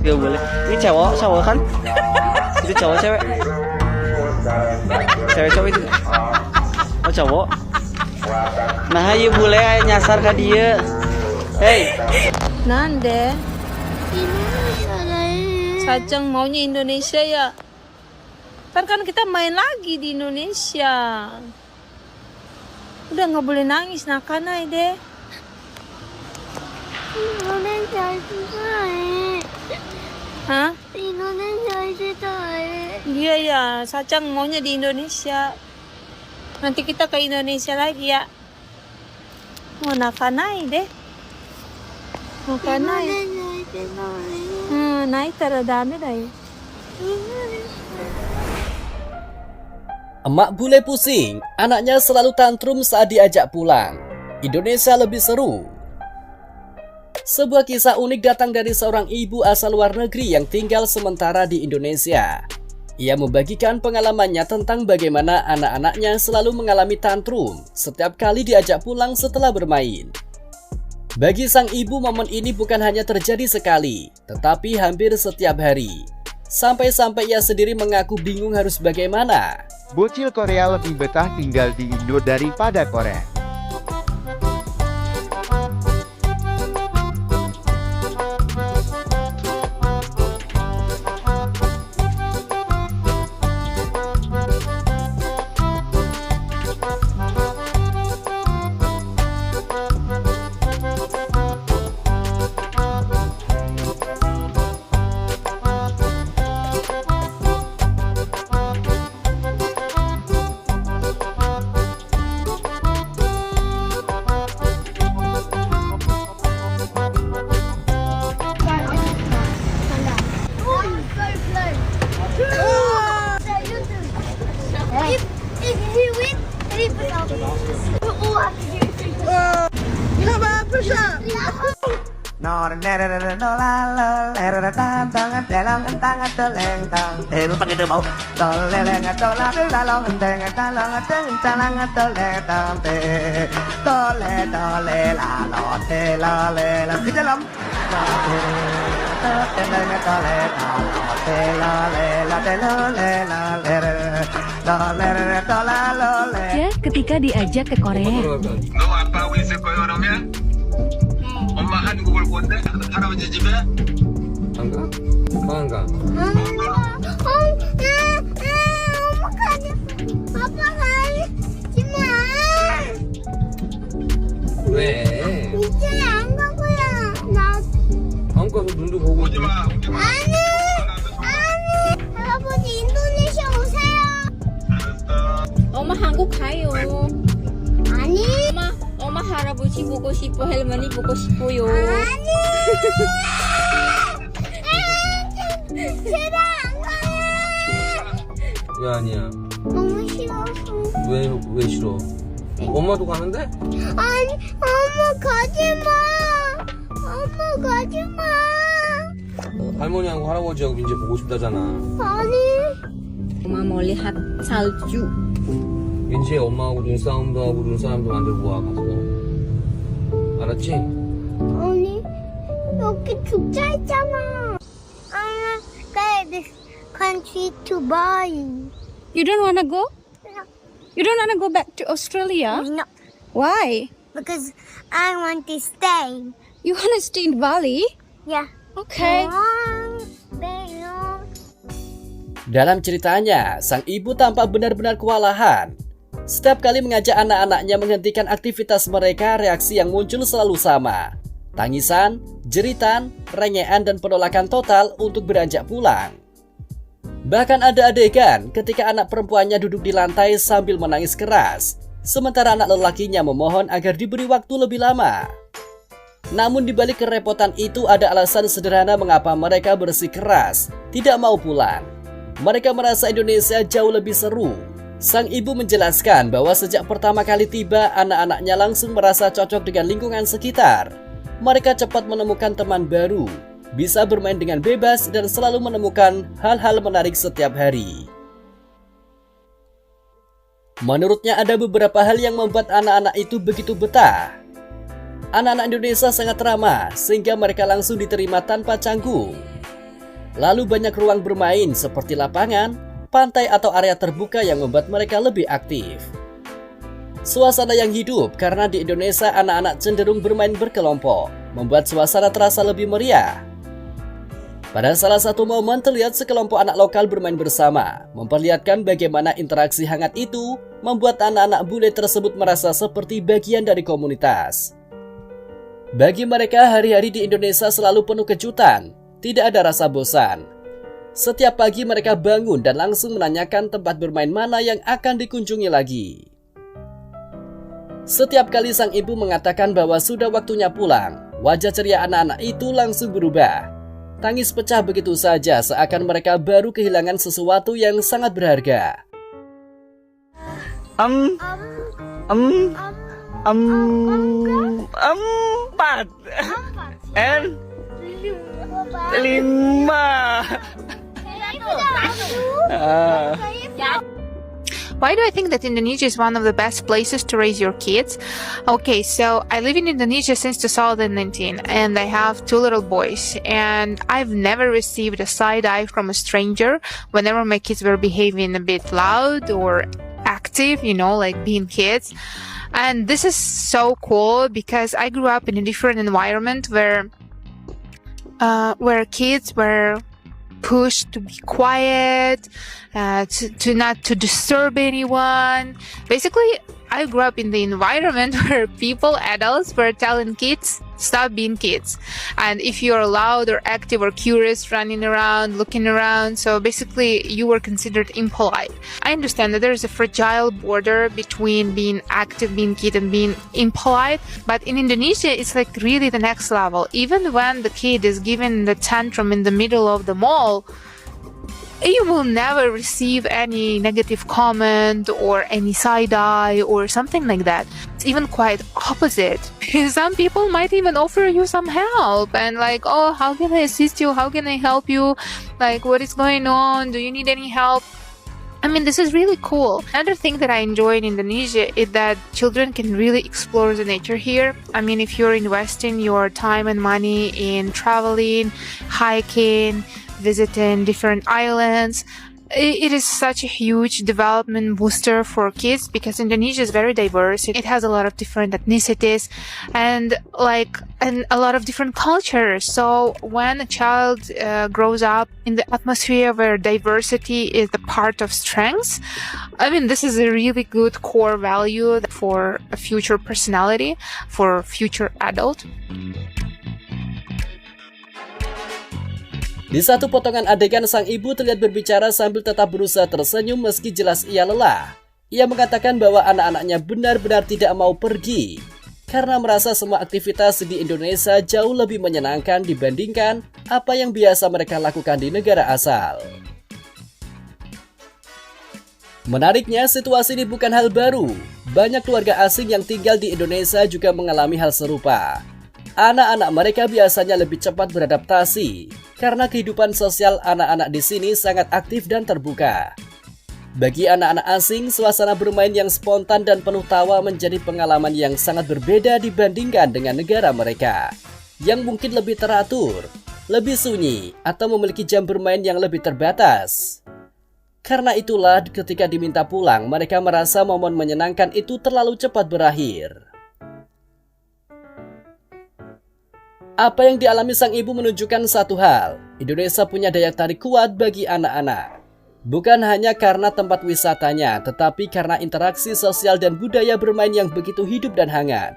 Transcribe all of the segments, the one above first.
Gak boleh. Ini cowok kan? Itu cowok cewek. Cewek cowok itu. Oh cowok. Nah ayo boleh nyasar ke dia. Hey. Nande? Sajang maunya Indonesia ya. Kan kita main lagi di Indonesia. Udah nggak boleh nangis, nakanai deh. Hah? Iya ya, Sajang maunya di Indonesia. Nanti kita ke Indonesia lagi ya. Mau nakanai deh. Nakanai. Naik teradami deh. Emak bule pusing, anaknya selalu tantrum saat diajak pulang. Indonesia lebih seru. Sebuah kisah unik datang dari seorang ibu asal luar negeri yang tinggal sementara di Indonesia. Ia membagikan pengalamannya tentang bagaimana anak-anaknya selalu mengalami tantrum setiap kali diajak pulang setelah bermain. Bagi sang ibu, momen ini bukan hanya terjadi sekali, tetapi hampir setiap hari. Sampai-sampai ia sendiri mengaku bingung harus bagaimana. Bocil Korea lebih betah tinggal di Indo daripada Korea. If he win, he puts out. Oh, I can do it. Come on, push up. Ya, ketika diajak ke Korea. 너 아빠하고 있을 거야 그러면? 엄마 한국을 본대? 할아버지 집에? 안 가? 안 가? 엄마 가지. 아빠 가지 마. 왜? 이제 안 가고요. 나 안 가서 눈도 보고 오지 마. 아니. 할아버지 인도네시아 오세요. 엄마 한국 가요. 아니. 엄마 할아버지 보고 싶어, 할머니 보고 싶어요. 아니. 제발 안 가요. 왜 아니야? 너무 싫어서. 왜 싫어? 엄마도 가는데? 아니, 엄마 가지 마. 엄마 가지 마. 할머니하고 할아버지하고 이제 보고 싶다잖아. 아니. 엄마 mau lihat salju. 민지의 엄마하고 눈싸움도 하고 눈싸움도 만들고 와 가서. 알았지? 아니, 여기 죽자 했잖아. I wanna this country to buy. You don't wanna go? You don't wanna go back to Australia? No, Why? because I want to stay. You wanna stay in Bali? Yeah. Okay. Very long. Dalam ceritanya, sang ibu tampak benar-benar kewalahan. Setiap kali mengajak anak-anaknya menghentikan aktivitas mereka, reaksi yang muncul selalu sama. Tangisan, jeritan, rengean, dan penolakan total untuk beranjak pulang. Bahkan ada adegan ketika anak perempuannya duduk di lantai sambil menangis keras, sementara anak lelakinya memohon agar diberi waktu lebih lama. Namun dibalik kerepotan itu ada alasan sederhana mengapa mereka bersikeras, tidak mau pulang. Mereka merasa Indonesia jauh lebih seru. Sang ibu menjelaskan bahwa sejak pertama kali tiba, anak-anaknya langsung merasa cocok dengan lingkungan sekitar. Mereka cepat menemukan teman baru, bisa bermain dengan bebas dan selalu menemukan hal-hal menarik setiap hari. Menurutnya ada beberapa hal yang membuat anak-anak itu begitu betah. Anak-anak Indonesia sangat ramah sehingga mereka langsung diterima tanpa canggung. Lalu banyak ruang bermain seperti lapangan, pantai atau area terbuka yang membuat mereka lebih aktif. Suasana yang hidup karena di Indonesia anak-anak cenderung bermain berkelompok, membuat suasana terasa lebih meriah. Pada salah satu momen terlihat sekelompok anak lokal bermain bersama, memperlihatkan bagaimana interaksi hangat itu membuat anak-anak bule tersebut merasa seperti bagian dari komunitas. Bagi mereka, hari-hari di Indonesia selalu penuh kejutan, tidak ada rasa bosan. Setiap pagi mereka bangun dan langsung menanyakan tempat bermain mana yang akan dikunjungi lagi. Setiap kali sang ibu mengatakan bahwa sudah waktunya pulang, wajah ceria anak-anak itu langsung berubah. Tangis pecah begitu saja seakan mereka baru kehilangan sesuatu yang sangat berharga. Empat. And 5. Why do I think that Indonesia is one of the best places to raise your kids? Okay, so I live in Indonesia since 2019 and I have 2 little boys, and I've never received a side eye from a stranger whenever my kids were behaving a bit loud or active, like being kids. And this is so cool because I grew up in a different environment where kids were pushed to be quiet, to not to disturb anyone. Basically, I grew up in the environment where adults were telling kids, stop being kids. And if you're loud or active or curious, running around, looking around, so basically you were considered impolite. I understand that there is a fragile border between being active, being kid, and being impolite, but in Indonesia, it's like really the next level. Even when the kid is given the tantrum in the middle of the mall, you will never receive any negative comment or any side eye or something like that. It's even quite opposite. Some people might even offer you some help and like, oh, how can I assist you? How can I help you? Like, what is going on? Do you need any help? I mean, this is really cool. Another thing that I enjoy in Indonesia is that children can really explore the nature here. I mean, if you're investing your time and money in traveling, hiking, visiting different islands, it is such a huge development booster for kids because Indonesia is very diverse. It has a lot of different ethnicities and a lot of different cultures. So when a child grows up in the atmosphere where diversity is the part of strengths, I mean, this is a really good core value for a future personality, for future adult. Di satu potongan adegan, sang ibu terlihat berbicara sambil tetap berusaha tersenyum meski jelas ia lelah. Ia mengatakan bahwa anak-anaknya benar-benar tidak mau pergi karena merasa semua aktivitas di Indonesia jauh lebih menyenangkan dibandingkan apa yang biasa mereka lakukan di negara asal. Menariknya, situasi ini bukan hal baru. Banyak keluarga asing yang tinggal di Indonesia juga mengalami hal serupa. Anak-anak mereka biasanya lebih cepat beradaptasi karena kehidupan sosial anak-anak di sini sangat aktif dan terbuka. Bagi anak-anak asing, suasana bermain yang spontan dan penuh tawa menjadi pengalaman yang sangat berbeda dibandingkan dengan negara mereka, yang mungkin lebih teratur, lebih sunyi, atau memiliki jam bermain yang lebih terbatas. Karena itulah ketika diminta pulang, mereka merasa momen menyenangkan itu terlalu cepat berakhir. Apa yang dialami sang ibu menunjukkan satu hal, Indonesia punya daya tarik kuat bagi anak-anak. Bukan hanya karena tempat wisatanya, tetapi karena interaksi sosial dan budaya bermain yang begitu hidup dan hangat.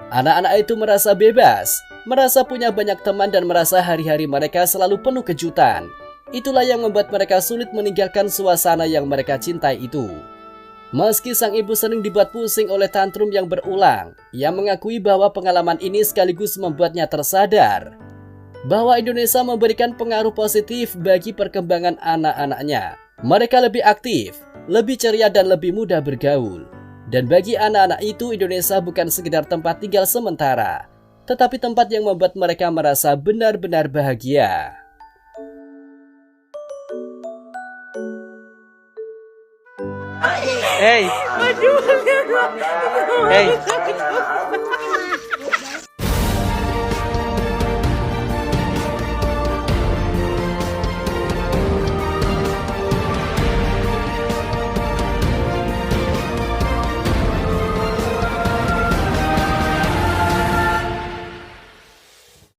Anak-anak itu merasa bebas, merasa punya banyak teman dan merasa hari-hari mereka selalu penuh kejutan. Itulah yang membuat mereka sulit meninggalkan suasana yang mereka cintai itu. Meski sang ibu sering dibuat pusing oleh tantrum yang berulang, ia mengakui bahwa pengalaman ini sekaligus membuatnya tersadar bahwa Indonesia memberikan pengaruh positif bagi perkembangan anak-anaknya. Mereka lebih aktif, lebih ceria dan lebih mudah bergaul. Dan bagi anak-anak itu, Indonesia bukan sekedar tempat tinggal sementara, tetapi tempat yang membuat mereka merasa benar-benar bahagia. Hey. Hey.